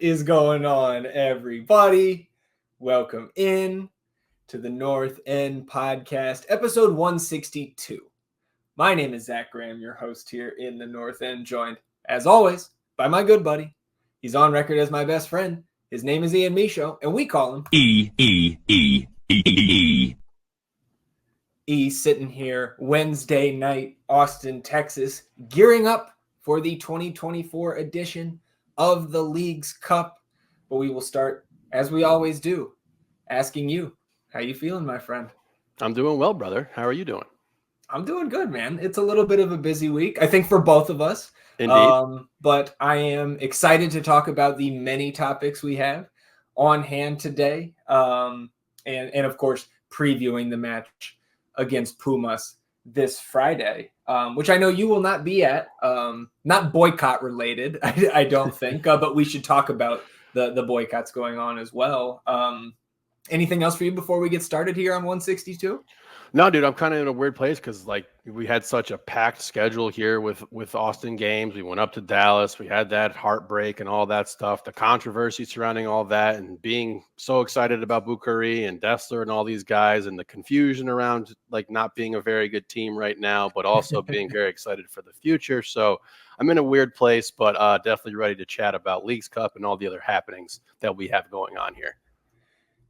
is going on, everybody? Welcome in to the North End Podcast, episode 162. My name is Zach Graham, your host here in the North End, joined, as always, by my good buddy. He's on record as my best friend. His name is Ian Michaud, and we call him E. Sitting here Wednesday night, Austin, Texas, gearing up for the 2024 edition of the League's Cup. But we will start, as we always do, asking you, how you feeling, my friend? I'm doing well, brother. How are you doing? I'm doing good, man. It's a little bit of a busy week, I think, for both of us. Indeed. But I am excited to talk about the many topics we have on hand today. And of course, previewing the match against Pumas this Friday, which I know you will not be at, not boycott related, I don't think, but we should talk about the boycotts going on as well. Anything else for you before we get started here on 162? No, dude, I'm kind of in a weird place because we had such a packed schedule here with Austin games. We went up to Dallas. We had that heartbreak and all that stuff, the controversy surrounding all that, and being so excited about Bukhari and Dessler and all these guys, and the confusion around not being a very good team right now, but also being very excited for the future. So I'm in a weird place, but definitely ready to chat about Leagues Cup and all the other happenings that we have going on here.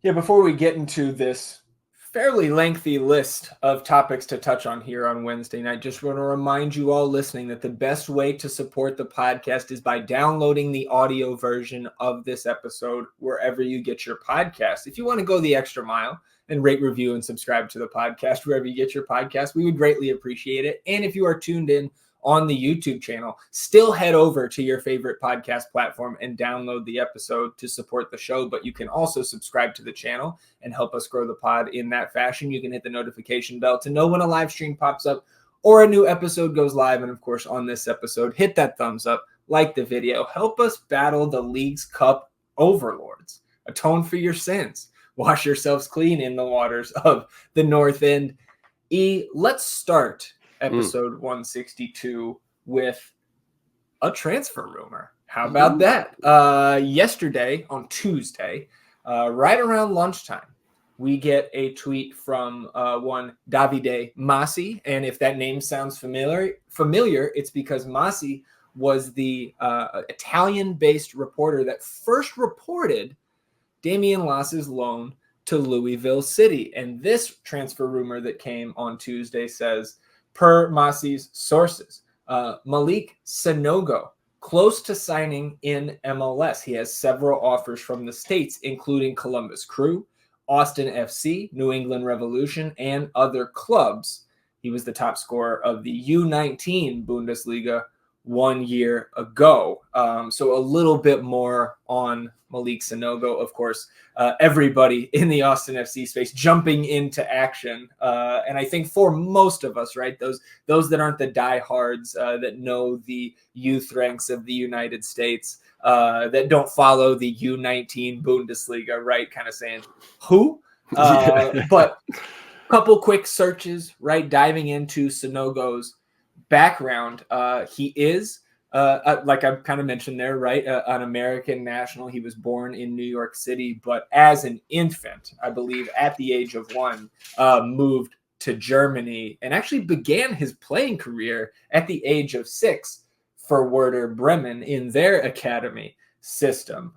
Yeah, before we get into this fairly lengthy list of topics to touch on here on Wednesday night, just want to remind you all listening that the best way to support the podcast is by downloading the audio version of this episode wherever you get your podcast. If you want to go the extra mile and rate, review, and subscribe to the podcast wherever you get your podcast, we would greatly appreciate it. And if you are tuned in on the YouTube channel, still head over to your favorite podcast platform and download the episode to support the show. But you can also subscribe to the channel and help us grow the pod in that fashion. You can hit the notification bell to know when a live stream pops up or a new episode goes live. And of course, on this episode, hit that thumbs up, like the video, help us battle the League's Cup overlords, atone for your sins, wash yourselves clean in the waters of the North End. Let's start episode 162 with a transfer rumor. How about that? Yesterday, on Tuesday, right around lunchtime, we get a tweet from one Davide Masi. And if that name sounds familiar, it's because Masi was the Italian-based reporter that first reported Damian Loss's loan to Louisville City. And this transfer rumor that came on Tuesday says, per Masi's sources, Malick Sanogo, close to signing in MLS. He has several offers from the States, including Columbus Crew, Austin FC, New England Revolution, and other clubs. He was the top scorer of the U19 Bundesliga 1 year ago. So a little bit more on Malick Sanogo. Of course, everybody in the Austin FC space jumping into action. And I think for most of us, right, those that aren't the diehards that know the youth ranks of the United States, that don't follow the U19 Bundesliga, right, kind of saying, who? But a couple quick searches, right, diving into Sanogo's background. He is, like I kind of mentioned there, right, an American national. He was born in New York City, but as an infant, I believe at the age of 1, moved to Germany and actually began his playing career at the age of 6 for Werder Bremen in their academy system.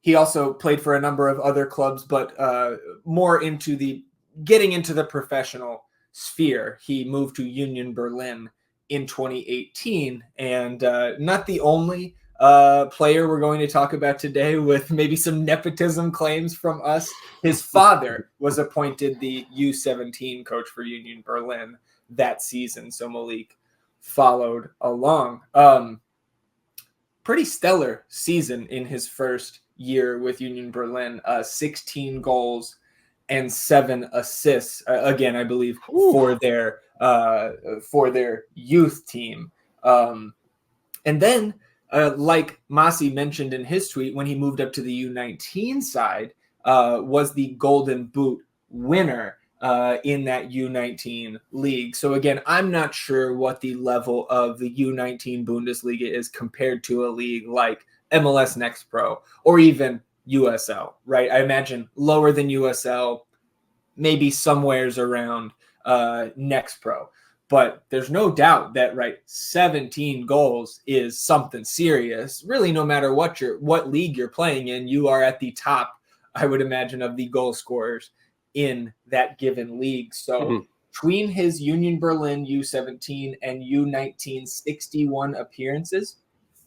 He also played for a number of other clubs, but more into the getting into the professional sphere. He moved to Union Berlin in 2018, and not the only player we're going to talk about today with maybe some nepotism claims from us. His father was appointed the U17 coach for Union Berlin that season, so Malick followed along. Pretty stellar season in his first year with Union Berlin, 16 goals and 7 assists, again, I believe, for their youth team. And then, like Masi mentioned in his tweet, when he moved up to the U19 side, was the Golden Boot winner in that U19 league. So again, I'm not sure what the level of the U19 Bundesliga is compared to a league like MLS Next Pro or even USL, right? I imagine lower than USL, maybe somewheres around Next Pro. But there's no doubt that, right, 17 goals is something serious. Really, no matter what league you're playing in, you are at the top, I would imagine, of the goal scorers in that given league. So between his Union Berlin U17 and U19 61 appearances,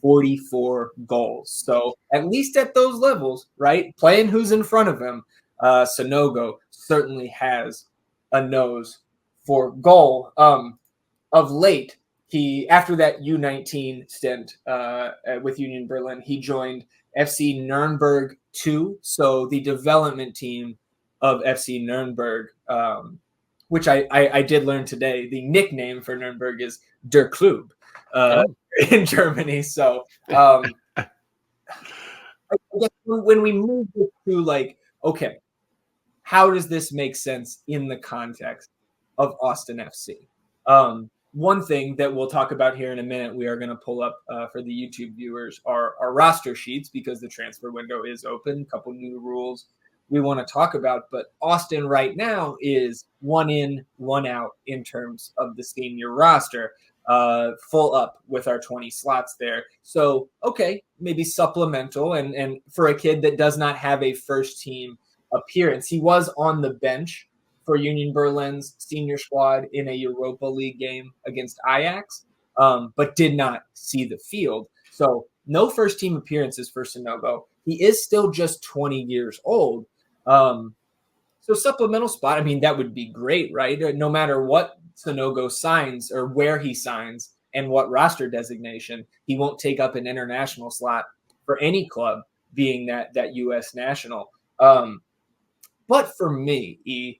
44 goals. So at least at those levels, right, playing who's in front of him, Sanogo certainly has a nose for goal. Of late, he, after that U19 stint with Union Berlin, he joined FC Nuremberg 2, so the development team of FC Nuremberg, which I did learn today. The nickname for Nuremberg is Der Klub in Germany. So I guess when we move to like, okay, how does this make sense in the context of Austin FC? One thing that we'll talk about here in a minute, we are going to pull up for the YouTube viewers our roster sheets because the transfer window is open. A couple new rules we want to talk about, but Austin right now is 1 in, 1 out in terms of the senior roster, full up with our 20 slots there. So, okay, maybe supplemental, and for a kid that does not have a first team appearance, he was on the bench for Union Berlin's senior squad in a Europa League game against Ajax, but did not see the field. So no first team appearances for Sanogo. He is still just 20 years old. So supplemental spot, I mean, that would be great, right? No matter what Sanogo signs or where he signs and what roster designation, he won't take up an international slot for any club being that U.S. national. But for me,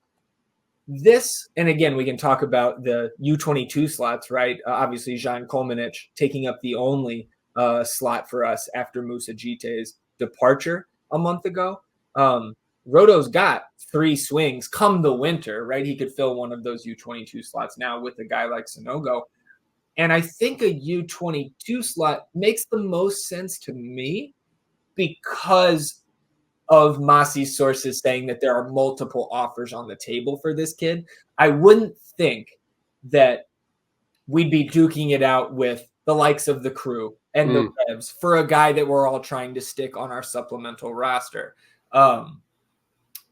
this, and again, we can talk about the U22 slots, right? Obviously, Jean Kolmanich taking up the only slot for us after Musa Jite's departure a month ago. Roto's got 3 swings come the winter, right? He could fill one of those U22 slots now with a guy like Sanogo. And I think a U22 slot makes the most sense to me because of Masi's sources saying that there are multiple offers on the table for this kid. I wouldn't think that we'd be duking it out with the likes of the Crew and the Revs for a guy that we're all trying to stick on our supplemental roster.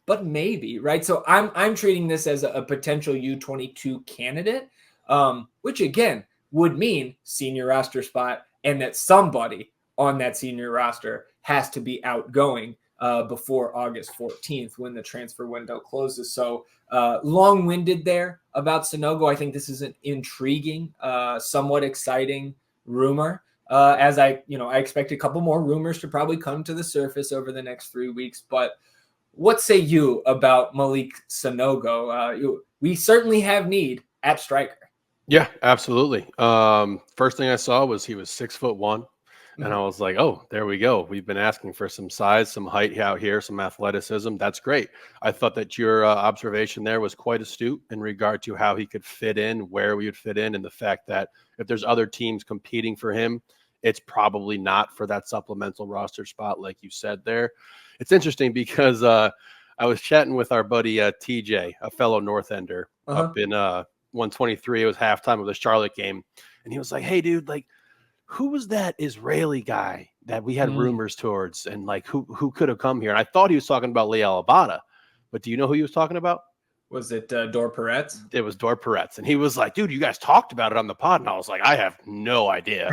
But maybe, right? So I'm treating this as a potential U22 candidate, which again would mean senior roster spot and that somebody on that senior roster has to be outgoing before August 14th when the transfer window closes. So long-winded there about Sanogo. I think this is an intriguing, somewhat exciting rumor. As I expect a couple more rumors to probably come to the surface over the next 3 weeks. But what say you about Malick Sanogo? We certainly have need at striker. Yeah, absolutely. First thing I saw was he was 6'1". And I was like, oh, there we go. We've been asking for some size, some height out here, some athleticism. That's great. I thought that your observation there was quite astute in regard to how he could fit in, where we would fit in, and the fact that if there's other teams competing for him, it's probably not for that supplemental roster spot, like you said there. It's interesting because I was chatting with our buddy TJ, a fellow North Ender, up in 123. It was halftime of the Charlotte game. And he was like, hey, dude, like, who was that Israeli guy that we had rumors towards, and like who could have come here? And I thought he was talking about Leal Abada, but do you know who he was talking about? Was it Dor Peretz? It was Dor Peretz, and he was like, dude, you guys talked about it on the pod, and I was like, I have no idea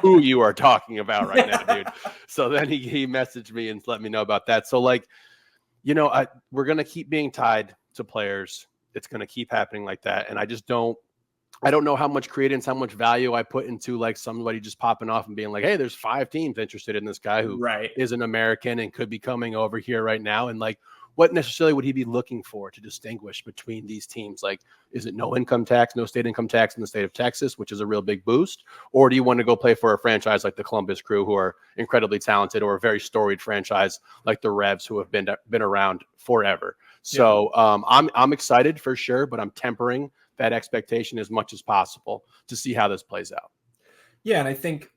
who you are talking about right now, dude. So then he messaged me and let me know about that. So like, we're gonna keep being tied to players. It's gonna keep happening like that, and I don't know how much credence, how much value I put into like somebody just popping off and being like, hey, there's 5 teams interested in this guy who is an American and could be coming over here right now. And like, what necessarily would he be looking for to distinguish between these teams? Like, is it no income tax, no state income tax in the state of Texas, which is a real big boost? Or do you want to go play for a franchise like the Columbus Crew, who are incredibly talented, or a very storied franchise like the Revs, who have been around forever? So I'm excited for sure, but I'm tempering that expectation as much as possible to see how this plays out. Yeah, and I think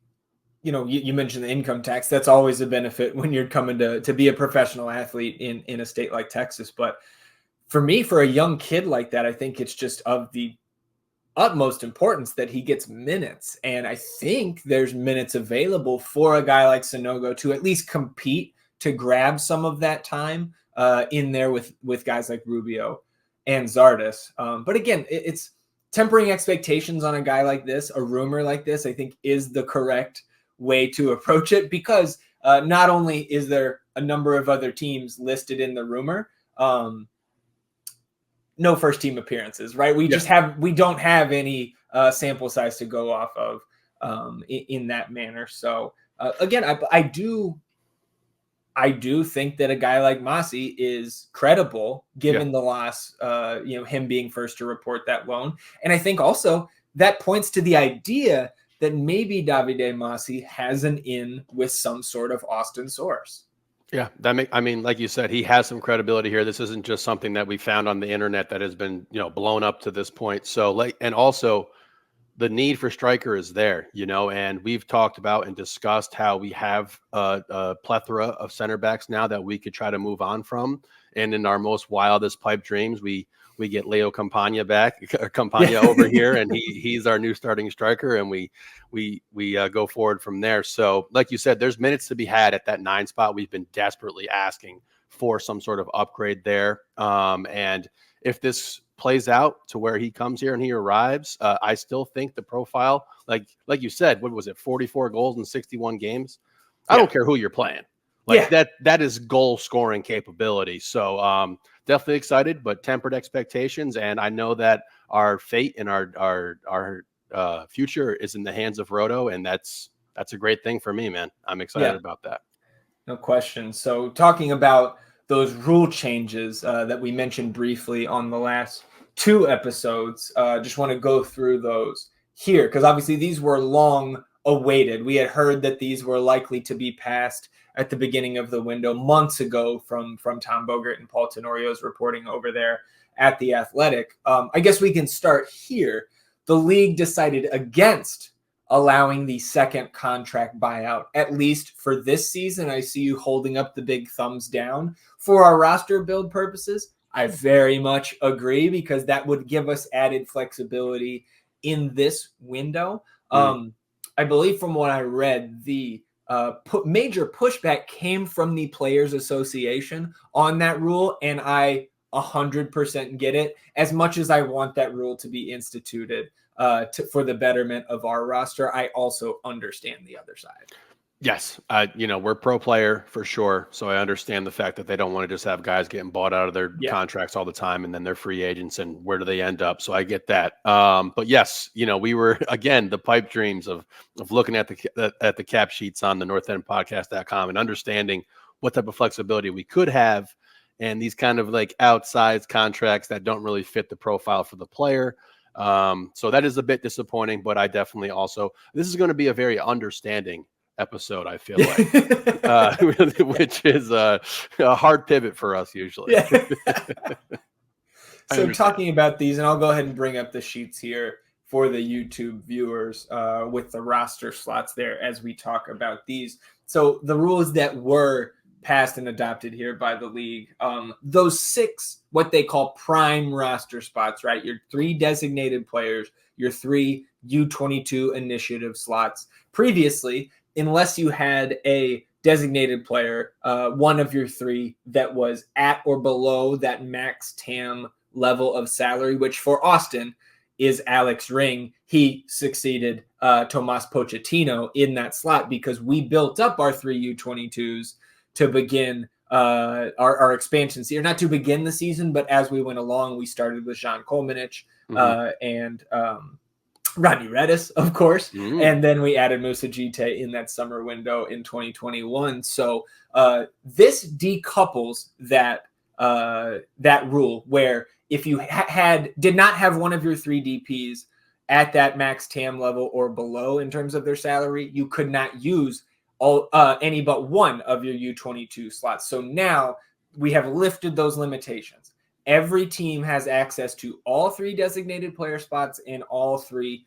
you mentioned the income tax. That's always a benefit when you're coming to be a professional athlete in a state like Texas. But for me, for a young kid like that, I think it's just of the utmost importance that he gets minutes. And I think there's minutes available for a guy like Sanogo to at least compete, to grab some of that time in there with guys like Rubio and Zardes. But again, it's tempering expectations on a guy like this, a rumor like this, I think is the correct way to approach it, because not only is there a number of other teams listed in the rumor, no first team appearances, right? We don't have any sample size to go off of in that manner. So again, I do think that a guy like Masi is credible given the loss, him being first to report that loan. And I think also that points to the idea that maybe Davide Masi has an in with some sort of Austin source. Yeah, like you said, he has some credibility here. This isn't just something that we found on the internet that has been, blown up to this point. So and also the need for striker is there, and we've talked about and discussed how we have a plethora of center backs now that we could try to move on from. And in our most wildest pipe dreams, we get Leo Campagna over here, and he's our new starting striker, and we go forward from there. So like you said, there's minutes to be had at that 9 spot. We've been desperately asking for some sort of upgrade there. And if this plays out to where he comes here and he arrives, I still think the profile, like you said, what was it, 44 goals in 61 games? I don't care who you're playing. That is goal scoring capability. So definitely excited, but tempered expectations. And I know that our fate and our future is in the hands of Roto, and that's a great thing for me, man. I'm excited about that. No question. So talking about those rule changes that we mentioned briefly on the last 2 episodes, just want to go through those here, because obviously these were long awaited. We had heard that these were likely to be passed at the beginning of the window months ago from Tom Bogert and Paul Tenorio's reporting over there at The Athletic. I guess we can start here. The league decided against allowing the second contract buyout, at least for this season. I see you holding up the big thumbs down. For our roster build purposes, I very much agree, because that would give us added flexibility in this window. I believe from what I read, the major pushback came from the Players Association on that rule, and I 100% get it. As much as I want that rule to be instituted for the betterment of our roster, I also understand the other side. Yes. We're pro player for sure. So I understand the fact that they don't want to just have guys getting bought out of their contracts all the time, and then they're free agents, and where do they end up? So I get that. But yes, we were, again, the pipe dreams of looking at the cap sheets on the northendpodcast.com and understanding what type of flexibility we could have, and these kind of like outsized contracts that don't really fit the profile for the player. So that is a bit disappointing, but I definitely also, this is going to be a very understanding episode, I feel like, which is a hard pivot for us usually. So talking about these, and I'll go ahead and bring up the sheets here for the YouTube viewers with the roster slots there as we talk about these. So the rules that were passed and adopted here by the league, those 6, what they call prime roster spots, right? Your 3 designated players, your 3 U22 initiative slots. Previously, unless you had a designated player, one of your 3 that was at or below that max TAM level of salary, which for Austin is Alex Ring. He succeeded Tomas Pochettino in that slot, because we built up our 3 U22s to begin our expansion season, not to begin the season, but as we went along, we started with Jean Kolmanich and Rodney Redis, of course, and then we added Musa Jite in that summer window in 2021. So this decouples that rule, where if you did not have one of your 3 DPs at that max TAM level or below in terms of their salary, you could not use any but one of your U22 slots. So now we have lifted those limitations. Every team has access to all 3 designated player spots and all 3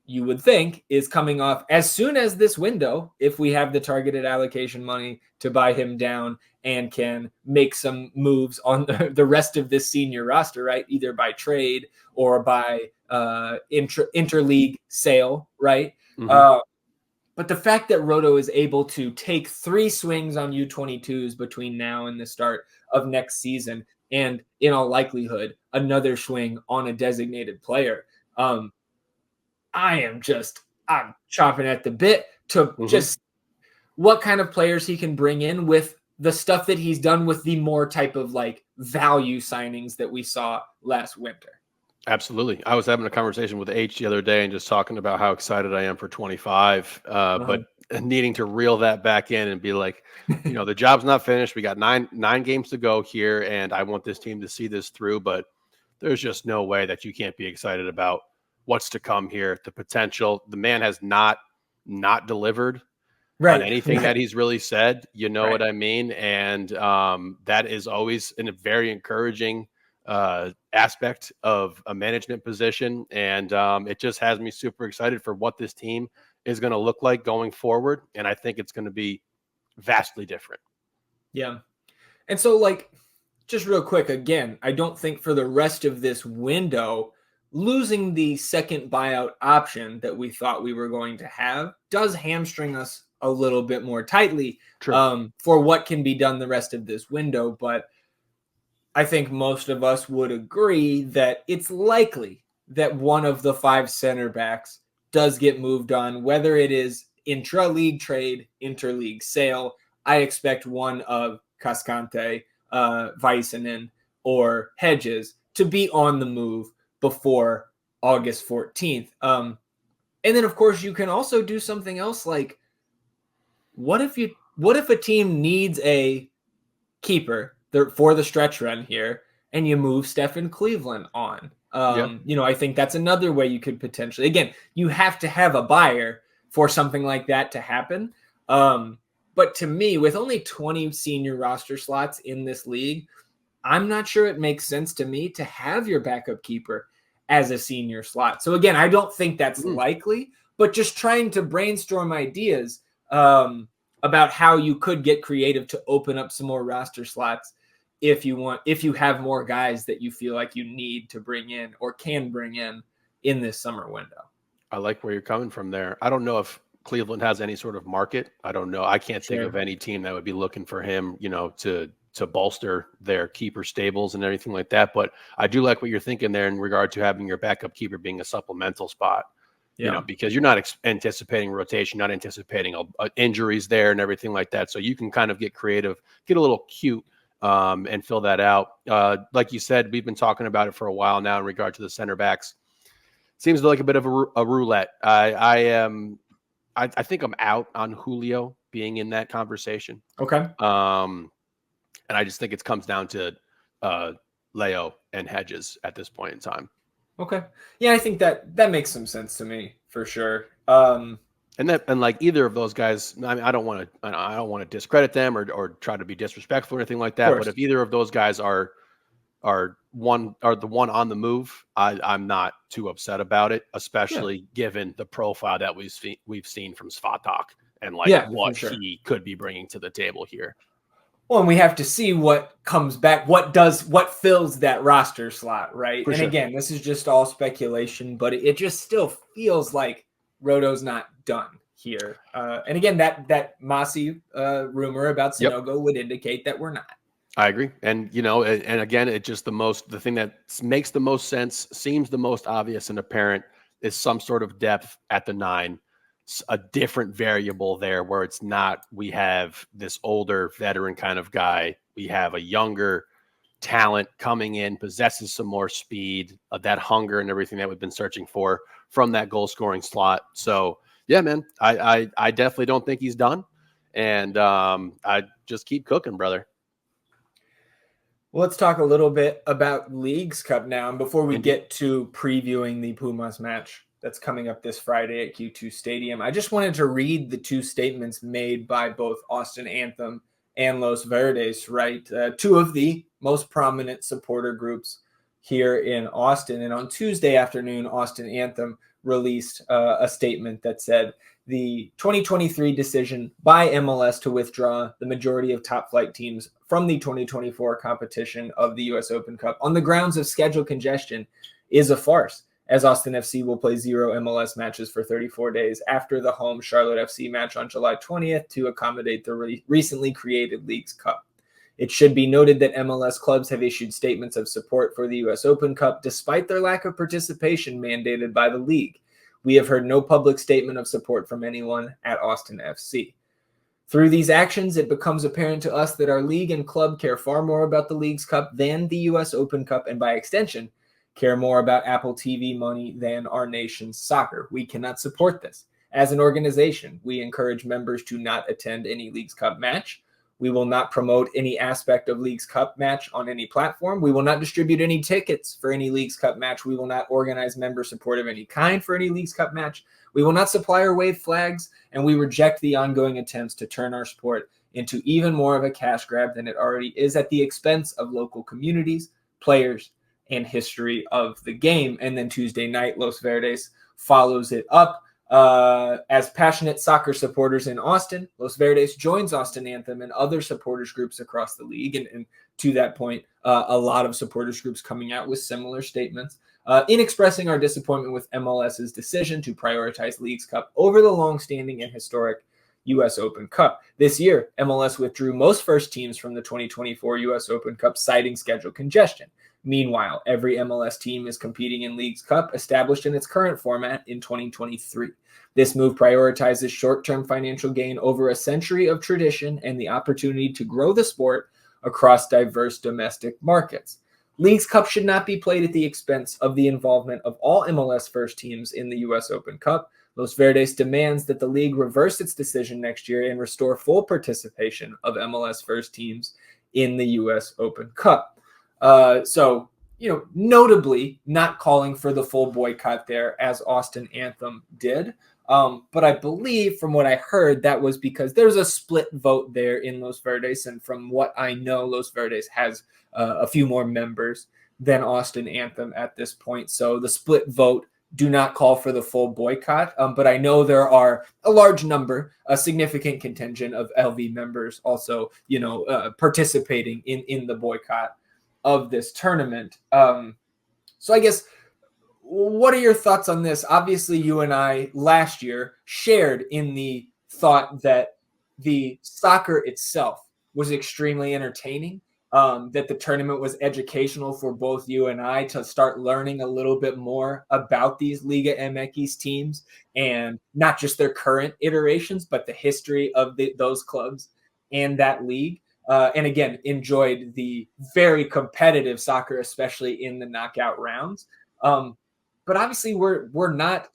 you would think, is coming off as soon as this window, if we have the targeted allocation money to buy him down and can make some moves on the rest of this senior roster, right? Either by trade or by interleague sale, right? Mm-hmm. But the fact that Roto is able to take 3 swings on U22s between now and the start of next season, and in all likelihood, another swing on a designated player, I'm chomping at the bit to Mm-hmm. just what kind of players he can bring in with the stuff that he's done with the more type of like value signings that we saw last winter. Absolutely. I was having a conversation with H the other day and just talking about how excited I am for 25, but needing to reel that back in and be like, the job's not finished. We got nine games to go here, and I want this team to see this through, but there's just no way that you can't be excited about what's to come here. The potential, the man has not delivered on anything that he's really said, what I mean? And that is always a very encouraging aspect of a management position. And it just has me super excited for what this team is going to look like going forward. And I think it's going to be vastly different. Yeah. And so, like, just real quick, again, I don't think for the rest of this window, losing the second buyout option that we thought we were going to have does hamstring us a little bit more tightly for what can be done the rest of this window. But I think most of us would agree that it's likely that one of the 5 center backs does get moved on, whether it is intra-league trade, interleague sale. I expect one of Cascante, Väisänen, or Hedges to be on the move before August 14th. And then, of course, you can also do something else like, what if a team needs a keeper for the stretch run here and you move Stephen Cleveland on? I think that's another way you could potentially, again, you have to have a buyer for something like that to happen. But to me, with only 20 senior roster slots in this league, I'm not sure it makes sense to me to have your backup keeper as a senior slot. So again, I don't think that's likely, but just trying to brainstorm ideas about how you could get creative to open up some more roster slots if you have more guys that you feel like you need to bring in or can bring in this summer window. I like where you're coming from there. I don't know if Cleveland has any sort of market. I don't know. I can't think of any team that would be looking for him, to bolster their keeper stables and everything like that. But I do like what you're thinking there in regard to having your backup keeper being a supplemental spot, because you're not anticipating rotation, not anticipating injuries there and everything like that. So you can kind of get creative, get a little cute, and fill that out. Like you said, we've been talking about it for a while now in regard to the center backs. Seems like a bit of a roulette. I think I'm out on Julio being in that conversation. Okay. And I just think it comes down to Leo and Hedges at this point in time. Okay. Yeah, I think that makes some sense to me for sure. And like either of those guys, I mean, I don't want to discredit them or try to be disrespectful or anything like that. But if either of those guys are the one on the move, I'm not too upset about it, especially given the profile that we've seen from Svatak and what he could be bringing to the table here. Well, and we have to see what comes back, what fills that roster slot, right? Again, this is just all speculation, but it just still feels like Roto's not done here. And again, that Masi rumor about Sanogo would indicate that we're not. I agree. And, and again, it just the thing that makes the most sense, seems the most obvious and apparent is some sort of depth at the 9, a different variable there where it's not, we have this older veteran kind of guy. We have a younger talent coming in, possesses some more speed, that hunger and everything that we've been searching for from that goal scoring slot. So yeah, man, I definitely don't think he's done. And I just keep cooking, brother. Well, let's talk a little bit about Leagues Cup now. And before we get to previewing the Pumas match that's coming up this Friday at Q2 Stadium, I just wanted to read the 2 statements made by both Austin Anthem and Los Verdes, right? 2 of the most prominent supporter groups here in Austin. And on Tuesday afternoon, Austin Anthem released a statement that said the 2023 decision by MLS to withdraw the majority of top flight teams from the 2024 competition of the U.S. Open Cup on the grounds of schedule congestion is a farce, as Austin FC will play 0 MLS matches for 34 days after the home Charlotte FC match on July 20th to accommodate the recently created Leagues Cup. It should be noted that MLS clubs have issued statements of support for the U.S. Open Cup despite their lack of participation mandated by the league. We have heard no public statement of support from anyone at Austin FC. Through these actions, it becomes apparent to us that our league and club care far more about the Leagues Cup than the U.S. Open Cup, and by extension, care more about Apple TV money than our nation's soccer. We cannot support this. As an organization, we encourage members to not attend any Leagues Cup match. We will not promote any aspect of Leagues Cup match on any platform. We will not distribute any tickets for any Leagues Cup match. We will not organize member support of any kind for any Leagues Cup match. We will not supply or wave flags, and we reject the ongoing attempts to turn our sport into even more of a cash grab than it already is at the expense of local communities, players, and history of the game. And then Tuesday night, Los Verdes follows it up. As passionate soccer supporters in Austin, Los Verdes joins Austin Anthem and other supporters groups across the league. And to that point, a lot of supporters groups coming out with similar statements in expressing our disappointment with MLS's decision to prioritize Leagues Cup over the longstanding and historic U.S. Open Cup. This year, MLS withdrew most first teams from the 2024 U.S. Open Cup, citing schedule congestion. Meanwhile, every MLS team is competing in Leagues Cup, established in its current format in 2023. This move prioritizes short-term financial gain over a century of tradition and the opportunity to grow the sport across diverse domestic markets. Leagues Cup should not be played at the expense of the involvement of all MLS first teams in the U.S. Open Cup. Los Verdes demands that the league reverse its decision next year and restore full participation of MLS first teams in the U.S. Open Cup. So, notably not calling for the full boycott there as Austin Anthem did. But I believe from what I heard, that was because there's a split vote there in Los Verdes. And from what I know, Los Verdes has a few more members than Austin Anthem at this point. So the split vote do not call for the full boycott. But I know there are a large number, a significant contingent of LV members also, participating in the boycott of this tournament. So I guess, what are your thoughts on this? Obviously, you and I last year shared in the thought that the soccer itself was extremely entertaining, that the tournament was educational for both you and I to start learning a little bit more about these Liga MX teams and not just their current iterations, but the history of those clubs and that league. And again, enjoyed the very competitive soccer, especially in the knockout rounds. But obviously, we're not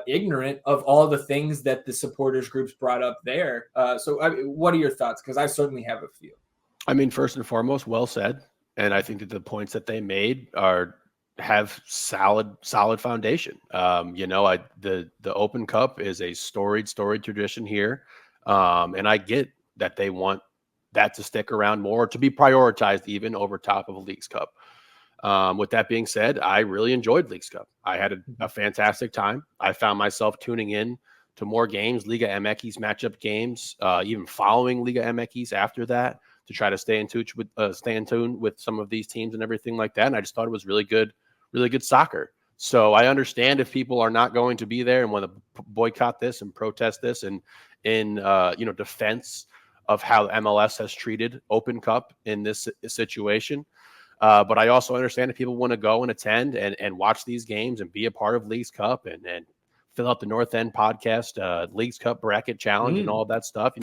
ignorant of all the things that the supporters groups brought up there. So what are your thoughts? Because I certainly have a few. I mean, first and foremost, well said. And I think that the points that they made have solid foundation. The Open Cup is a storied tradition here. And I get that they want that to stick around more, to be prioritized even over top of a Leagues Cup. With that being said, I really enjoyed Leagues Cup. I had a fantastic time. I found myself tuning in to more games, Liga MX matchup games, even following Liga MX after that to try to stay in tune with some of these teams and everything like that. And I just thought it was really good soccer. So I understand if people are not going to be there and want to boycott this and protest this and in defense of how MLS has treated Open Cup in this situation. But I also understand if people want to go and attend and watch these games and be a part of Leagues Cup and fill out the North End podcast, Leagues Cup bracket challenge and all that stuff.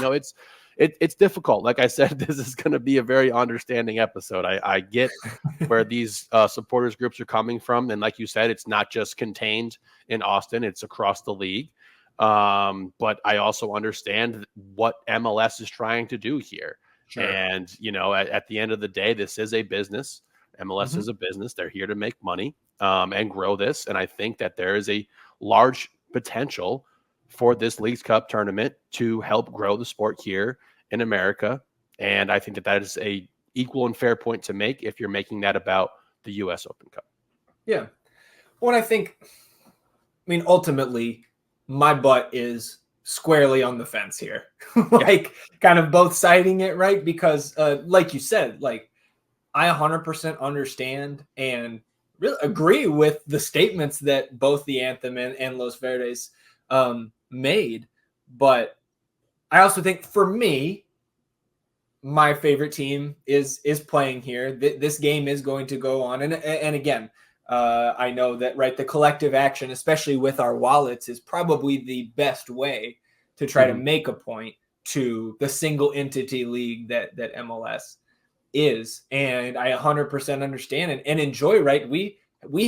It's difficult. Like I said, this is going to be a very understanding episode. I get where these supporters groups are coming from. And like you said, it's not just contained in Austin, it's across the league. But I also understand what MLS is trying to do here. Sure. And, at the end of the day, this is a business. MLS is a business. They're here to make money and grow this. And I think that there is a large potential for this Leagues Cup tournament to help grow the sport here in America. And I think that is a equal and fair point to make if you're making that about the U.S. Open Cup. Yeah. Well, I think mean, ultimately, my butt is squarely on the fence here. Like, kind of both siding it, right? Because, like you said, like, I 100% understand and really agree with the statements that both the anthem and Los Verdes made. But I also think for me, my favorite team is playing here. This game is going to go on, and again, I know that right, the collective action, especially with our wallets, is probably the best way to try to make a point to the single entity league that MLS is. And I 100% understand and enjoy. Right, we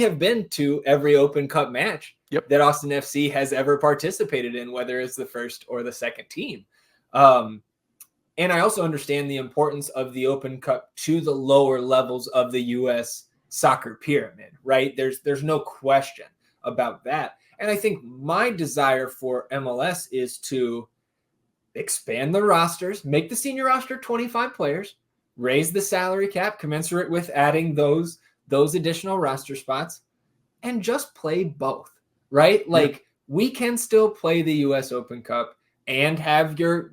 have been to every Open Cup match that Austin FC has ever participated in, whether it's the first or the second team. And I also understand the importance of the Open Cup to the lower levels of the U.S. soccer pyramid, right? There's no question about that. And I think my desire for MLS is to expand the rosters, make the senior roster 25 players, raise the salary cap commensurate with adding those additional roster spots, and just play both, right? Like, we can still play the U.S. Open Cup and have your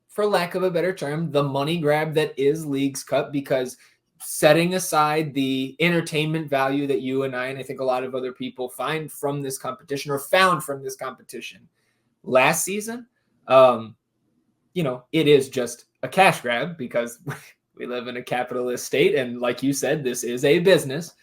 for lack of a better term, the money grab that is Leagues Cup, because setting aside the entertainment value that you and I think a lot of other people find from this competition or found from this competition last season, it is just a cash grab because we live in a capitalist state. And like you said, this is a business.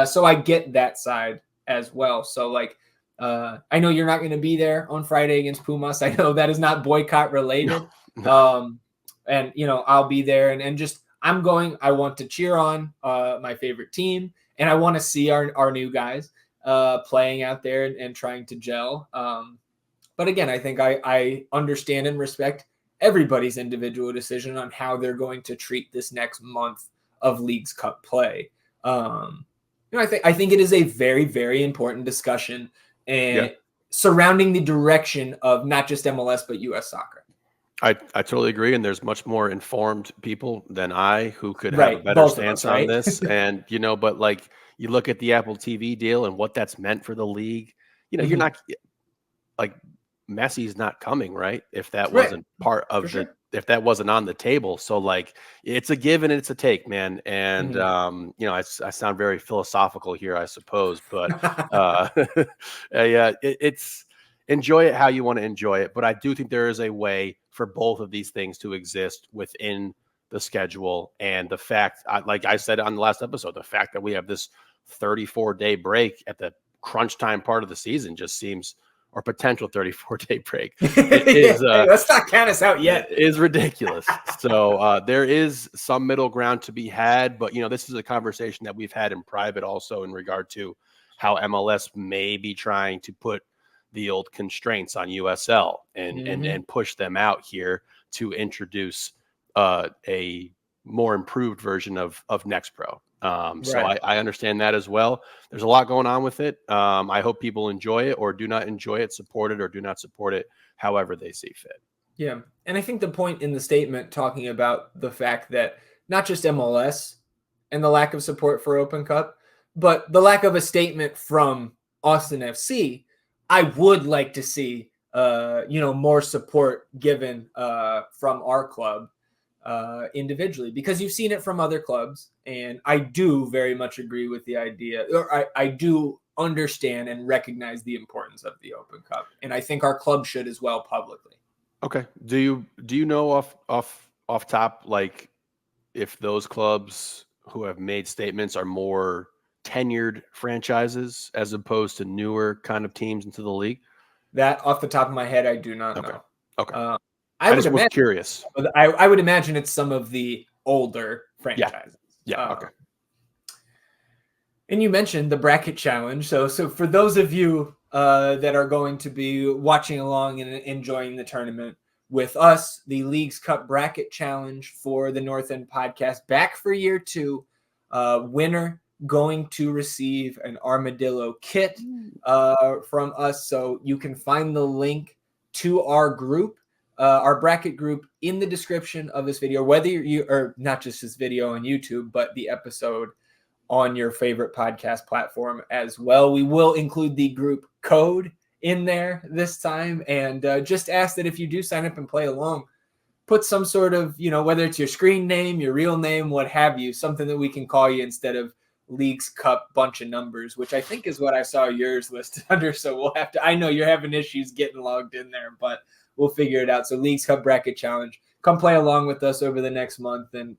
So I get that side as well. So like, I know you're not going to be there on Friday against Pumas. I know that is not boycott related. And I'll be there and just I want to cheer on my favorite team, and I want to see our new guys playing out there and trying to gel. But again, I think I understand and respect everybody's individual decision on how they're going to treat this next month of Leagues Cup play. I think it is a very, very important discussion and surrounding the direction of not just MLS but U.S. soccer. I totally agree, and there's much more informed people than I who could have a better stance on this. And but like you look at the Apple TV deal and what that's meant for the league. You're not like Messi's not coming, right? If that wasn't part of if that wasn't on the table. So like it's a give and it's a take, man. And I sound very philosophical here, I suppose, but it's enjoy it how you want to enjoy it. But I do think there is a way for both of these things to exist within the schedule. And the fact, like I said on the last episode, the fact that we have this 34-day break at the crunch time part of the season just seems, or potential 34-day break, let's not count us out yet, is ridiculous. So there is some middle ground to be had, but this is a conversation that we've had in private also in regard to how MLS may be trying to put the old constraints on USL and push them out here to introduce a more improved version of Next Pro. So I understand that as well. There's a lot going on with it. I hope people enjoy it or do not enjoy it, support it or do not support it, however they see fit. Yeah. And I think the point in the statement talking about the fact that not just MLS and the lack of support for Open Cup, but the lack of a statement from Austin FC, I would like to see, more support given from our club individually, because you've seen it from other clubs. And I do very much agree with the idea, or I do understand and recognize the importance of the Open Cup. And I think our club should as well publicly. Okay. Do you know off top, like if those clubs who have made statements are more tenured franchises as opposed to newer kind of teams into the league? That off the top of my head, I do not know. Okay. I just was curious. I would imagine it's some of the older franchises. Yeah. Okay. And you mentioned the bracket challenge. So for those of you that are going to be watching along and enjoying the tournament with us, the Leagues Cup bracket challenge for the North End podcast, back for year 2, winner going to receive an Armadillo kit from us. So you can find the link to our group, our bracket group, in the description of this video, whether you or not just this video on YouTube, but the episode on your favorite podcast platform as well. We will include the group code in there this time, and just ask that if you do sign up and play along, put some sort of, whether it's your screen name, your real name, what have you, something that we can call you instead of Leagues Cup bunch of numbers, which I think is what I saw yours listed under. So we'll have to, I know you're having issues getting logged in there, but we'll figure it out. So Leagues Cup Bracket Challenge, come play along with us over the next month. And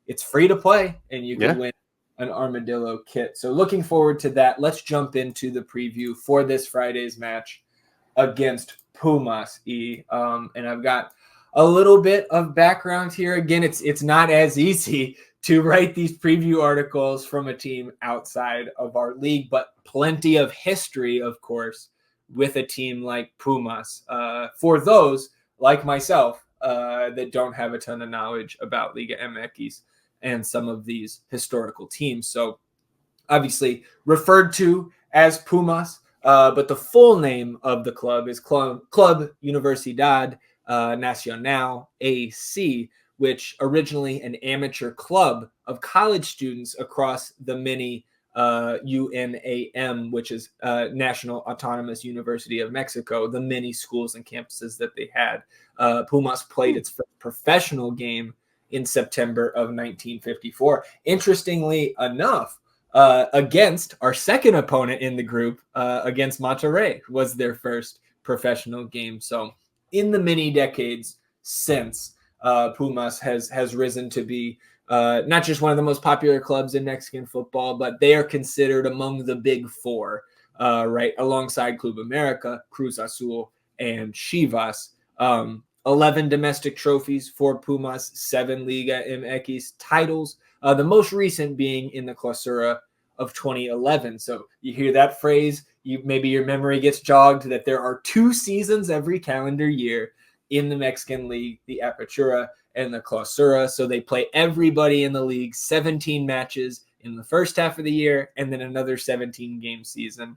it's free to play, and you can win an Armadillo kit. So looking forward to that. Let's jump into the preview for this Friday's match against Pumas. And I've got a little bit of background here. Again, it's not as easy to write these preview articles from a team outside of our league, but plenty of history, of course, with a team like Pumas. For those like myself that don't have a ton of knowledge about Liga MX and some of these historical teams. So obviously referred to as Pumas, but the full name of the club is Club Universidad Nacional AC, which originally an amateur club of college students across the mini UNAM, which is National Autonomous University of Mexico, the many schools and campuses that they had. Pumas played its first professional game in September of 1954. Interestingly enough, against our second opponent in the group, against Monterrey, was their first professional game. So in the many decades since, Pumas has risen to be not just one of the most popular clubs in Mexican football, but they are considered among the big four, right, alongside Club America, Cruz Azul, and Chivas. 11 domestic trophies for Pumas, 7 Liga MX titles, the most recent being in the Clausura of 2011. So you hear that phrase, maybe your memory gets jogged that there are 2 seasons every calendar year in the Mexican League, the Apertura and the Clausura. So they play everybody in the league, 17 matches in the first half of the year, and then another 17 game season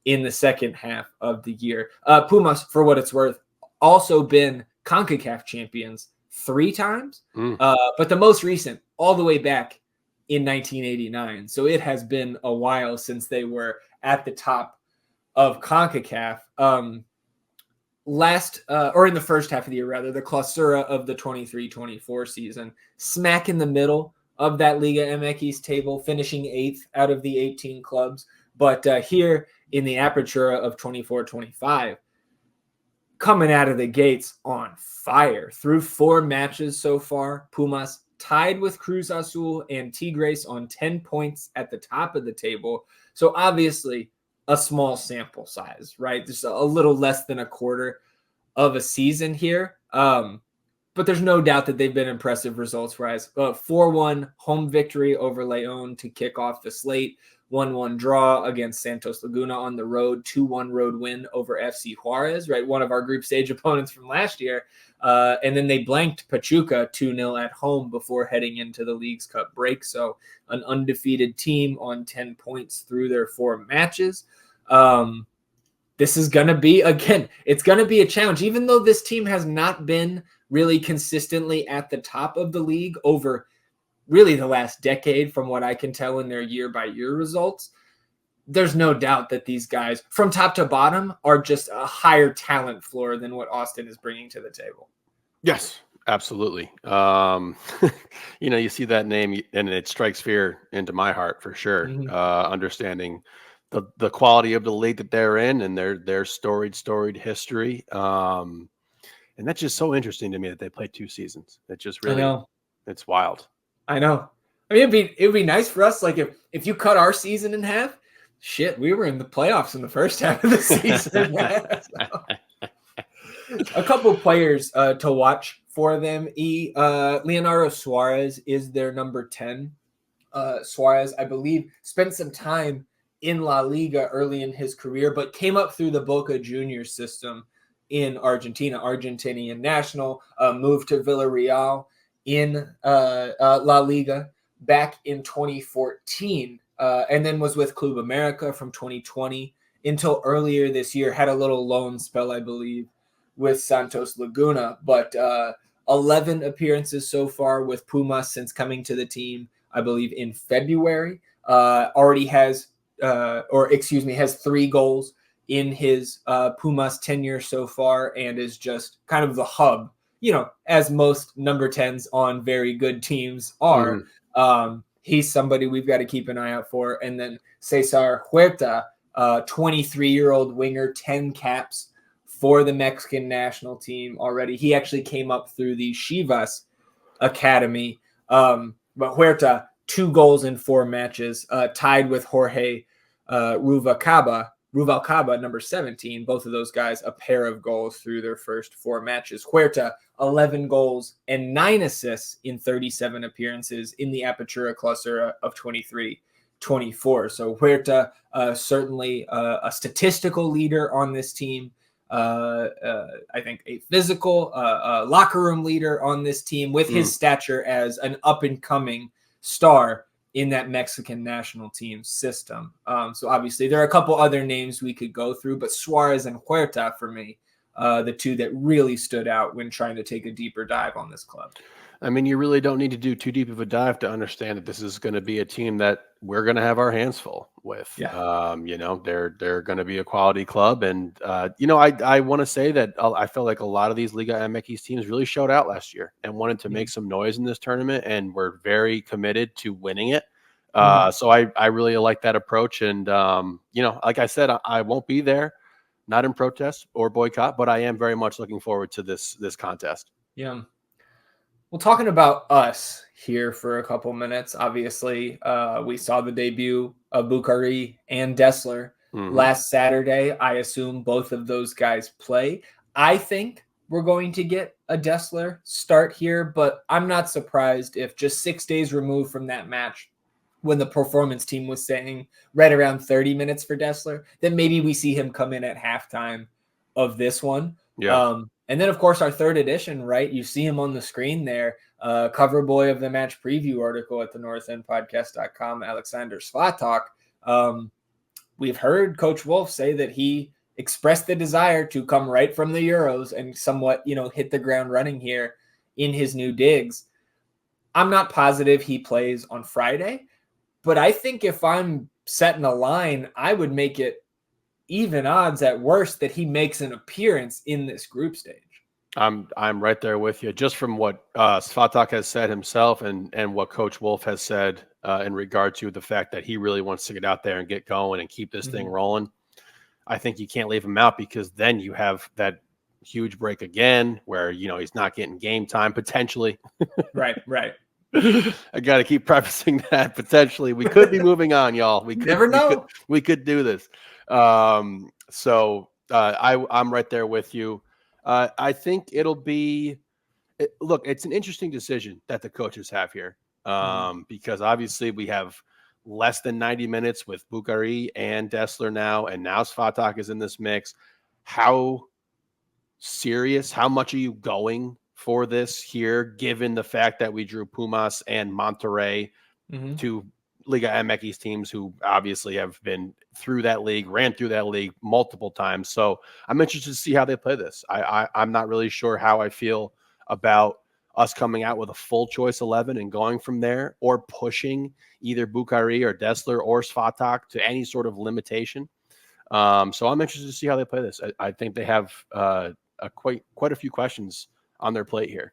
in the second half of the year. Pumas, for what it's worth, also been CONCACAF champions 3 times, but the most recent all the way back in 1989. So it has been a while since they were at the top of CONCACAF. In the first half of the year, rather, the Clausura of the 23-24 season, smack in the middle of that Liga MX table, finishing 8th out of the 18 clubs. But here in the Apertura of 24-25, coming out of the gates on fire. Through 4 matches so far, Pumas tied with Cruz Azul and Tigres on 10 points at the top of the table. So obviously a small sample size, right? Just a little less than a quarter of a season here. But there's no doubt that they've been impressive results, whereas 4-1 home victory over León to kick off the slate, 1-1 draw against Santos Laguna on the road, 2-1 road win over FC Juarez, right? One of our group stage opponents from last year. And then they blanked Pachuca 2-0 at home before heading into the Leagues Cup break. So an undefeated team on 10 points through their 4 matches. This is going to be, again, it's going to be a challenge. Even though this team has not been really consistently at the top of the league over really the last decade, from what I can tell in their year-by-year results, there's no doubt that these guys, from top to bottom, are just a higher talent floor than what Austin is bringing to the table. Yes, absolutely. You see that name and it strikes fear into my heart for sure. Understanding the quality of the league that they're in and their storied history. And that's just so interesting to me that they played 2 seasons. It just really, it's wild. I know. I mean, it'd be nice for us. Like if you cut our season in half, shit, we were in the playoffs in the first half of the season. A couple players to watch for them. Leonardo Suarez is their number 10. Suarez, I believe, spent some time in La Liga early in his career, but came up through the Boca Juniors system in Argentina, Argentinian national, moved to Villarreal in La Liga back in 2014, and then was with Club America from 2020 until earlier this year. Had a little loan spell, I believe, with Santos Laguna, but 11 appearances so far with Pumas since coming to the team. I believe, in February. Already has, has 3 goals in his Pumas tenure so far, and is just kind of the hub, as most number 10s on very good teams are. He's somebody we've got to keep an eye out for. And then Cesar Huerta, 23-year-old winger, 10 caps for the Mexican national team already. He actually came up through the Chivas Academy. But Huerta, 2 goals in 4 matches, tied with Jorge Ruvalcaba, number 17. Both of those guys, a pair of goals through their first 4 matches. Huerta, 11 goals and 9 assists in 37 appearances in the Apertura Clausura of 23-24. So Huerta, certainly a statistical leader on this team. I think a physical locker room leader on this team with his stature as an up-and-coming star in that Mexican national team system. So obviously there are a couple other names we could go through, but Suarez and Huerta for me, the 2 that really stood out when trying to take a deeper dive on this club. I mean, you really don't need to do too deep of a dive to understand that this is going to be a team that we're going to have our hands full with. Yeah. They're going to be a quality club. And, I want to say that I felt like a lot of these Liga MX teams really showed out last year and wanted to make some noise in this tournament, and were very committed to winning it. So I really like that approach. And, like I said, I won't be there, not in protest or boycott, but I am very much looking forward to this contest. Yeah. Well, talking about us here for a couple minutes, obviously, we saw the debut of Bukhari and Dessler last Saturday. I assume both of those guys play. I think we're going to get a Dessler start here, but I'm not surprised if just 6 days removed from that match, when the performance team was saying right around 30 minutes for Dessler, then maybe we see him come in at halftime of this one. Yeah. And then, of course, our third edition, right? You see him on the screen there, cover boy of the match preview article at the northendpodcast.com, Alexander Svatok. We've heard Coach Wolf say that he expressed the desire to come right from the Euros and somewhat, hit the ground running here in his new digs. I'm not positive he plays on Friday, but I think if I'm setting a line, I would make it even odds at worst that he makes an appearance in this group stage. I'm right there with you. Just from what Svatak has said himself and what Coach Wolf has said in regard to the fact that he really wants to get out there and get going and keep this thing rolling. I think you can't leave him out, because then you have that huge break again where, he's not getting game time potentially. Right. I got to keep prefacing that potentially. We could be moving on, y'all. We could, never know. We could do this. I'm right there with you. I think it'll be look, it's an interesting decision that the coaches have here, because obviously we have less than 90 minutes with Bukhari and Dessler now, and now Svatak is in this mix. How much are you going for this here, given the fact that we drew Pumas and Monterrey, two Liga MX teams who obviously have been ran through that league multiple times. So I'm interested to see how they play this. I'm not really sure how I feel about us coming out with a full choice 11 and going from there, or pushing either Bukhari or Dessler or Svatak to any sort of limitation. So I'm interested to see how they play this. I think they have quite a few questions on their plate here.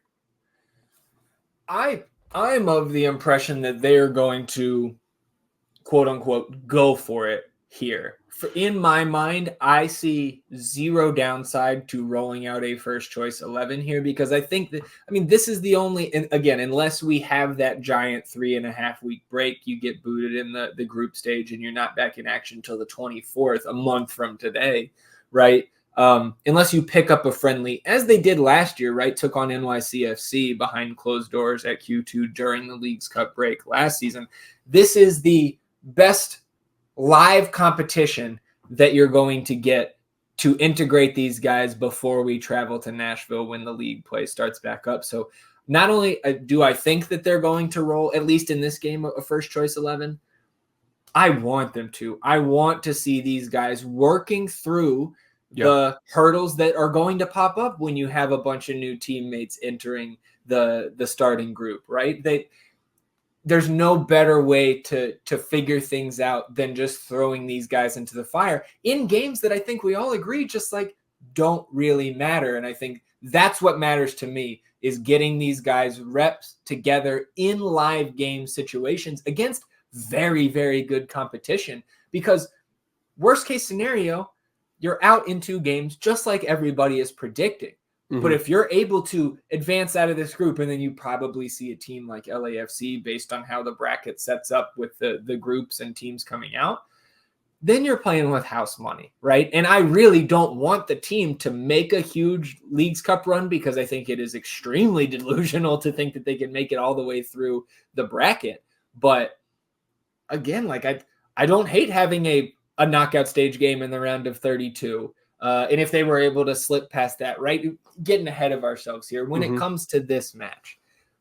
I'm of the impression that they are going to, quote unquote, go for it here. In my mind, I see zero downside to rolling out a first choice 11 here, because I think that, this is the only, and again, unless we have that giant 3.5 week break, you get booted in the group stage and you're not back in action until the 24th, a month from today, right? Unless you pick up a friendly, as they did last year, right? Took on NYCFC behind closed doors at Q2 during the League's Cup break last season. This is the best live competition that you're going to get to integrate these guys before we travel to Nashville when the league play starts back up. So not only do I think that they're going to roll, at least in this game, a first choice 11, I want them to. I want to see these guys working through the hurdles that are going to pop up when you have a bunch of new teammates entering the starting group, right? there's no better way to figure things out than just throwing these guys into the fire in games that I think we all agree just like don't really matter. And I think that's what matters to me, is getting these guys reps together in live game situations against very, very good competition. Because worst case scenario, you're out in 2 games just like everybody is predicting. But if you're able to advance out of this group, and then you probably see a team like LAFC based on how the bracket sets up with the groups and teams coming out, then you're playing with house money, right? And I really don't want the team to make a huge Leagues Cup run, because I think it is extremely delusional to think that they can make it all the way through the bracket. But again, like I don't hate having a knockout stage game in the round of 32. And if they were able to slip past that, right? Getting ahead of ourselves here. When it comes to this match,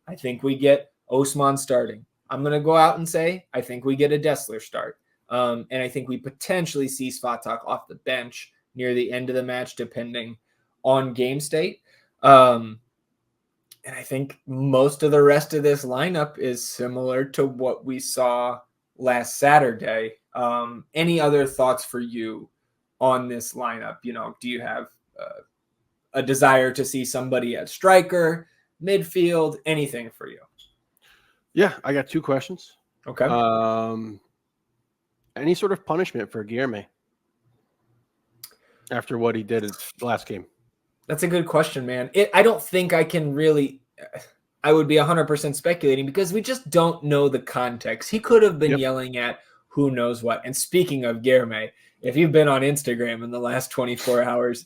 I think we get Osman starting. I'm going to go out and say I think we get a Dessler start. And I think we potentially see Svatak off the bench near the end of the match, depending on game state. And I think most of the rest of this lineup is similar to what we saw last Saturday. Any other thoughts for you on this lineup? You know, do you have a desire to see somebody at striker, midfield, anything for you? Yeah, I got 2 questions. Okay. Any sort of punishment for Guilherme after what he did the last game? That's a good question, man. I don't think I can really. I would be 100% speculating, because we just don't know the context. He could have been yelling at who knows what. And speaking of Guilherme, if you've been on Instagram in the last 24 hours,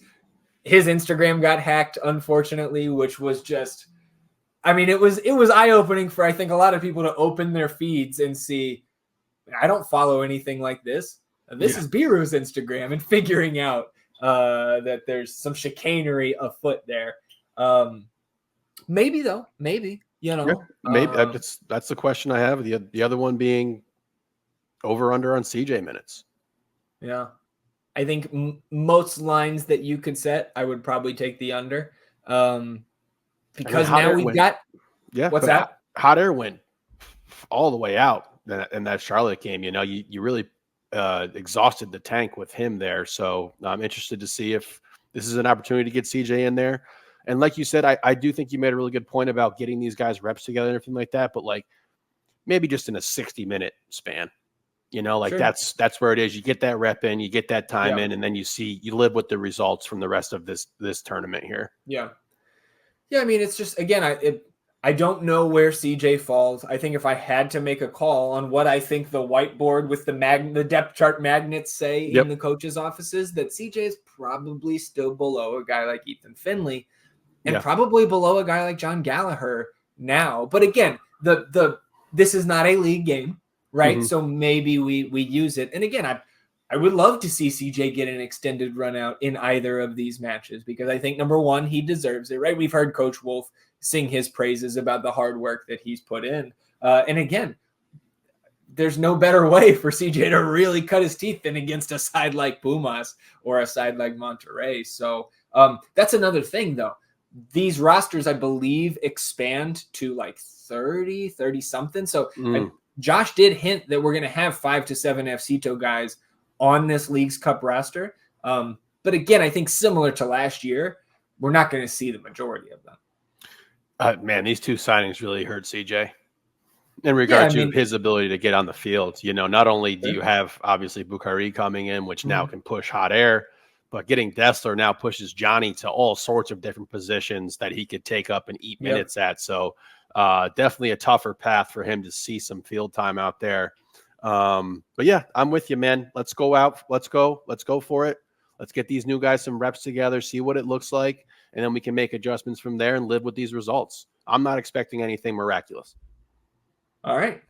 his Instagram got hacked, unfortunately, which was just, I mean, it was eye-opening for, I think, a lot of people to open their feeds and see, I don't follow anything like this. This is Biru's Instagram, and figuring out that there's some chicanery afoot there. Maybe, though. Maybe, you know. Yeah, maybe. That's the question I have. The other one being over/under on CJ minutes. Yeah. I think most lines that you could set, I would probably take the under. Because now we've got – what's that? Hot air went all the way out in that Charlotte game. You know, you really exhausted the tank with him there. So I'm interested to see if this is an opportunity to get CJ in there. And like you said, I do think you made a really good point about getting these guys reps together and everything like that. But like maybe just in a 60-minute span. You know, like that's where it is. You get that rep in, you get that time in, and then you live with the results from the rest of this tournament here. Yeah. Yeah. I mean, it's just, again, I don't know where CJ falls. I think if I had to make a call on what I think the whiteboard with the depth chart magnets say in the coaches' offices, that CJ is probably still below a guy like Ethan Finley, and probably below a guy like John Gallagher now. But again, this is not a league game. Right. So maybe we use it. And again, I would love to see CJ get an extended run out in either of these matches, because I think, number one, he deserves it. Right. We've heard Coach Wolf sing his praises about the hard work that he's put in. And again, there's no better way for CJ to really cut his teeth than against a side like Pumas or a side like Monterrey. So that's another thing, though. These rosters, I believe, expand to like 30 something. So Josh did hint that we're going to have 5 to 7 FCTO guys on this Leagues Cup roster. But again, I think similar to last year, we're not going to see the majority of them. Man, these 2 signings really hurt CJ in regard to his ability to get on the field. You know, not only do you have obviously Bukhari coming in, which now can push hot air, but getting Dessler now pushes Johnny to all sorts of different positions that he could take up and eat minutes at. So definitely a tougher path for him to see some field time out there. But yeah, I'm with you, man. Let's go out. Let's go for it. Let's get these new guys some reps together, see what it looks like, and then we can make adjustments from there and live with these results. I'm not expecting anything miraculous. All right.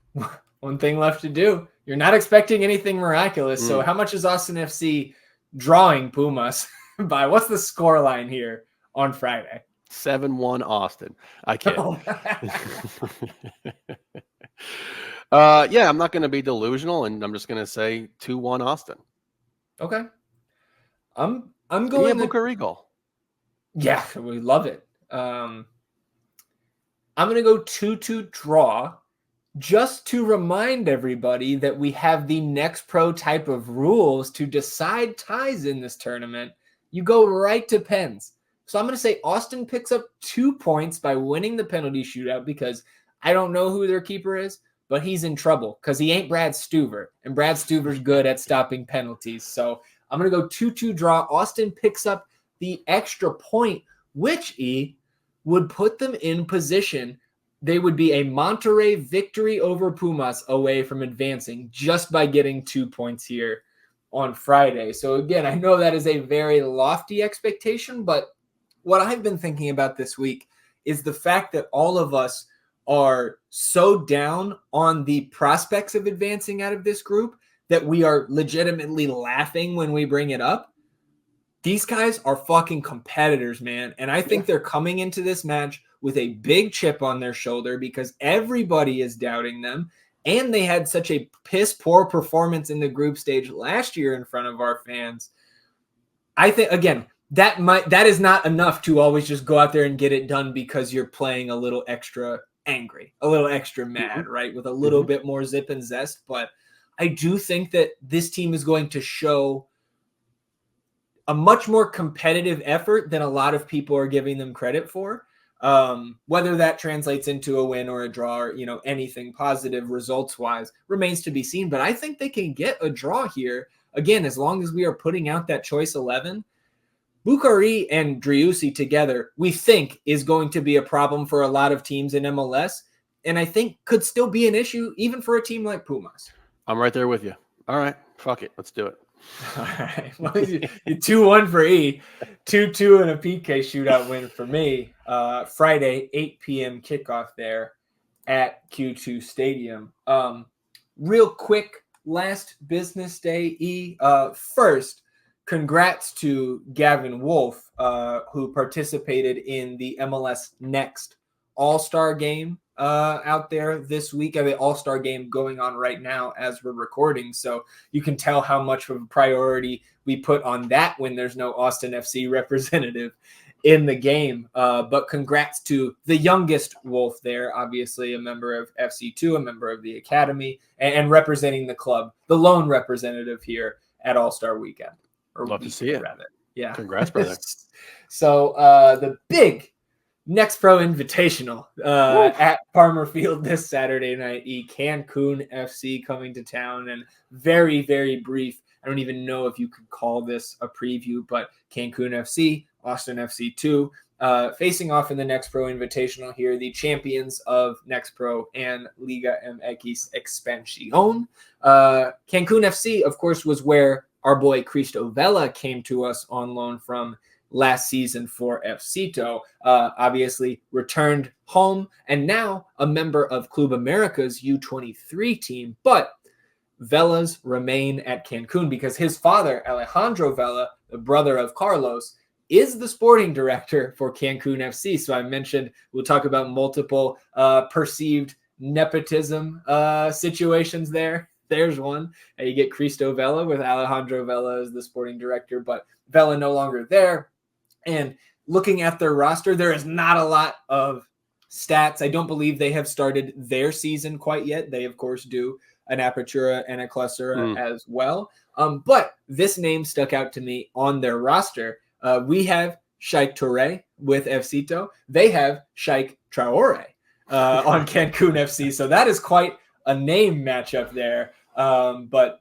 One thing left to do. You're not expecting anything miraculous. So how much is Austin FC drawing Pumas by? What's the score line here on Friday? 7-1 Austin. I can't. Yeah, I'm not going to be delusional, and I'm just going to say 2-1 Austin. Okay. I'm going Bukhari goal. Yeah, we love it. I'm going to go 2-2 draw. just to remind everybody that we have the next pro type of rules to decide ties in this tournament, you go right to pens. So I'm going to say Austin picks up 2 points by winning the penalty shootout because I don't know who their keeper is, but he's in trouble because he ain't Brad Stuver, and Brad Stuver's good at stopping penalties. So I'm going to go 2-2 draw. Austin picks up the extra point, which would put them in position. They would be a Monterrey victory over Pumas away from advancing just by getting 2 points here on Friday. So again, I know that is a very lofty expectation, but what I've been thinking about this week is the fact that all of us are so down on the prospects of advancing out of this group that we are legitimately laughing when we bring it up. These guys are fucking competitors, man. And I think they're coming into this match with a big chip on their shoulder because everybody is doubting them. And they had such a piss poor performance in the group stage last year in front of our fans. I think, again, that is not enough to always just go out there and get it done because you're playing a little extra angry, a little extra mad, right? With a little bit more zip and zest. But I do think that this team is going to show a much more competitive effort than a lot of people are giving them credit for. Whether that translates into a win or a draw or, anything positive results wise remains to be seen. But I think they can get a draw here. Again, as long as we are putting out that choice 11, Bukhari and Driussi together, we think is going to be a problem for a lot of teams in MLS. And I think could still be an issue even for a team like Pumas. I'm right there with you. All right. Fuck it. Let's do it. All right. Well, 2-1 for E, 2-2 and a PK shootout win for me. Friday, 8 p.m. kickoff there at Q2 Stadium. Real quick, last business day, E. First, congrats to Gavin Wolf, who participated in the MLS Next All-Star game out there this week. I have an All-Star game going on right now as we're recording, so you can tell how much of a priority we put on that when there's no Austin FC representative in the game. But congrats to the youngest Wolf there, obviously a member of FC2, a member of the Academy, and representing the club, the lone representative here at All-Star Weekend. Love to see it. Rather. Yeah. Congrats, brother. So the big Next Pro Invitational at Palmer Field this Saturday night. Cancun FC coming to town, and very, very brief. I don't even know if you could call this a preview, but Cancun FC, Austin FC2, facing off in the Next Pro Invitational here, the champions of Next Pro and Liga MX Expansión. Cancun FC, of course, was where our boy Cristo Vela came to us on loan from last season for FCito, obviously returned home and now a member of Club America's U23 team. But Velas remain at Cancun because his father, Alejandro Vela, the brother of Carlos, is the sporting director for Cancun FC. So I mentioned we'll talk about multiple perceived nepotism situations there. There's one. You get Cristo Vela with Alejandro Vela as the sporting director, but Vela no longer there. And looking at their roster, there is not a lot of stats. I don't believe they have started their season quite yet. They, of course, do an Apertura and a Clausura as well. But this name stuck out to me on their roster. We have Sheikh Touré with FCito. They have Sheikh Traore on Cancun FC. So that is quite a name matchup there. But,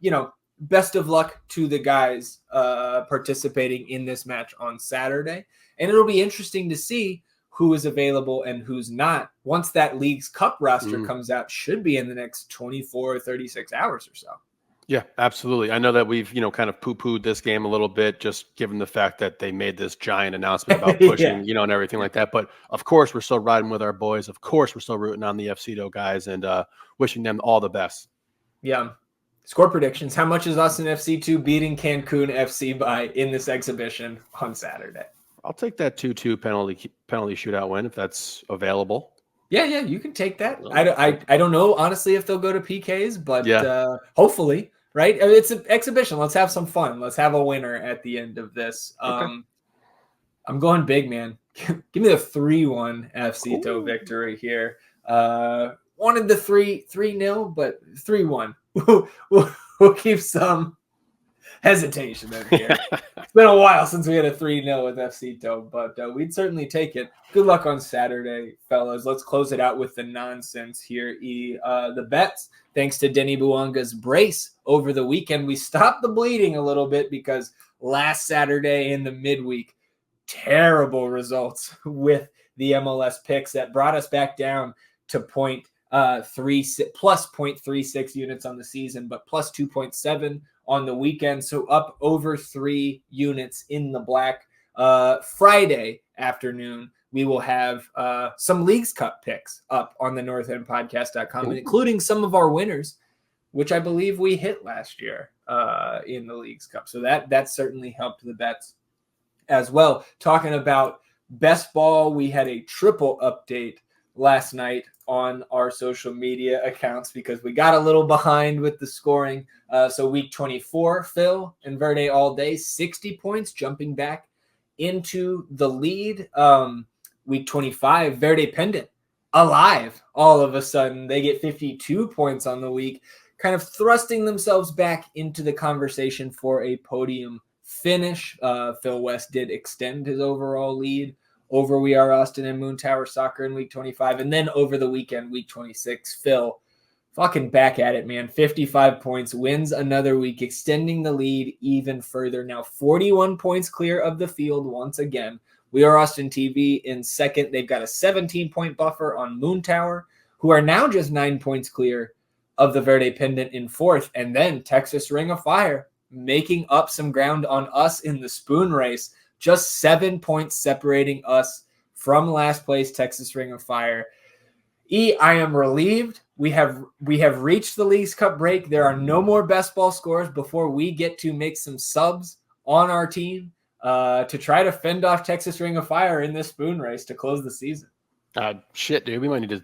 best of luck to the guys participating in this match on Saturday. And it'll be interesting to see who is available and who's not. Once that League's Cup roster comes out, should be in the next 24 or 36 hours or so. Yeah, absolutely. I know that we've, kind of poo-pooed this game a little bit, just given the fact that they made this giant announcement about pushing, and everything like that. But of course, we're still riding with our boys. Of course, we're still rooting on the FCito guys and wishing them all the best. Yeah. Score predictions. How much is Austin FC2 beating Cancun FC by in this exhibition on Saturday? I'll take that 2-2 penalty shootout win if that's available. Yeah, you can take that. I don't know, honestly, if they'll go to PKs, but hopefully, right? It's an exhibition. Let's have some fun. Let's have a winner at the end of this. Okay. I'm going big, man. Give me the 3-1 FCto victory here. wanted the 3-0, but 3-1. We'll keep some hesitation in here. It's been a while since we had a 3-0 with FC Toe, but we'd certainly take it. Good luck on Saturday, fellas. Let's close it out with the nonsense here. The bets, thanks to Denny Buanga's brace over the weekend, we stopped the bleeding a little bit because last Saturday in the midweek, terrible results with the MLS picks that brought us back down to plus 0.36 units on the season, but plus 2.7 on the weekend. So up over 3 units in the black. Friday afternoon, we will have some Leagues Cup picks up on the northendpodcast.com, including some of our winners, which I believe we hit last year in the Leagues Cup. So that certainly helped the bets as well. Talking about best ball, we had a triple update last night on our social media accounts because we got a little behind with the scoring. So week 24, Phil and Verde all day, 60 points, jumping back into the lead. Week 25, Verde Pendant, alive all of a sudden. They get 52 points on the week, kind of thrusting themselves back into the conversation for a podium finish. Phil West did extend his overall lead over We Are Austin and Moon Tower Soccer in week 25. And then over the weekend, week 26, Phil fucking back at it, man. 55 points, wins another week, extending the lead even further. Now 41 points clear of the field once again. We Are Austin TV in second. They've got a 17-point buffer on Moon Tower, who are now just 9 points clear of the Verde Pendant in fourth. And then Texas Ring of Fire making up some ground on us in the spoon race. Just 7 points separating us from last place, Texas Ring of Fire. I am relieved. We have reached the Leagues Cup break. There are no more best ball scores before we get to make some subs on our team to try to fend off Texas Ring of Fire in this spoon race to close the season. Shit, dude. We might need to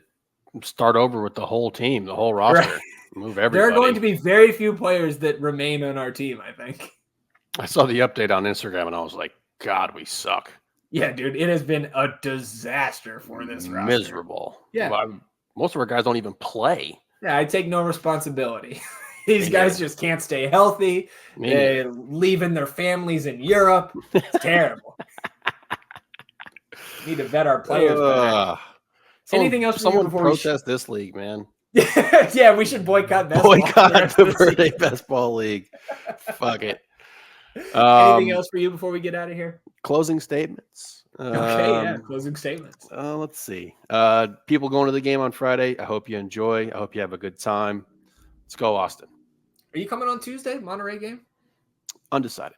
start over with the whole team, the whole roster. Right. Move everybody. There are going to be very few players that remain on our team, I think. I saw the update on Instagram and I was like, God, we suck. Yeah, dude, it has been a disaster for this roster. Miserable. Yeah. Well, most of our guys don't even play. Yeah, I take no responsibility. These guys just can't stay healthy. They're leaving their families in Europe. It's terrible. Need to vet our players. Anything else? Someone protest this league, man. Yeah, we should boycott best boycott the Verde Best Ball League. Fuck it. Anything else for you before we get out of here? Closing statements. Closing statements. Let's see. People going to the game on Friday, I hope you enjoy. I hope you have a good time. Let's go, Austin. Are you coming on Tuesday, Monterey game? Undecided.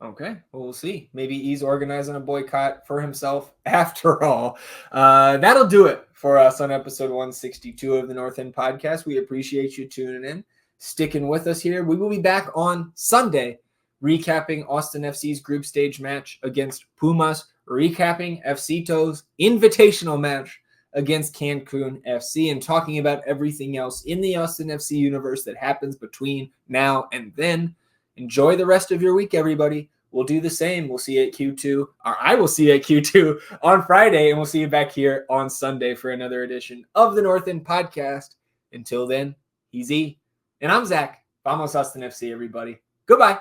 Okay, well, we'll see. Maybe he's organizing a boycott for himself after all. That'll do it for us on episode 162 of the North End Podcast. We appreciate you tuning in, sticking with us here. We will be back on Sunday, recapping Austin FC's group stage match against Pumas, recapping FC To's invitational match against Cancun FC, and talking about everything else in the Austin FC universe that happens between now and then. Enjoy the rest of your week, everybody. We'll do the same. We'll see you at Q2, or I will see you at Q2 on Friday, and we'll see you back here on Sunday for another edition of the North End Podcast. Until then, he's E, and I'm Zach. Vamos Austin FC, everybody. Goodbye.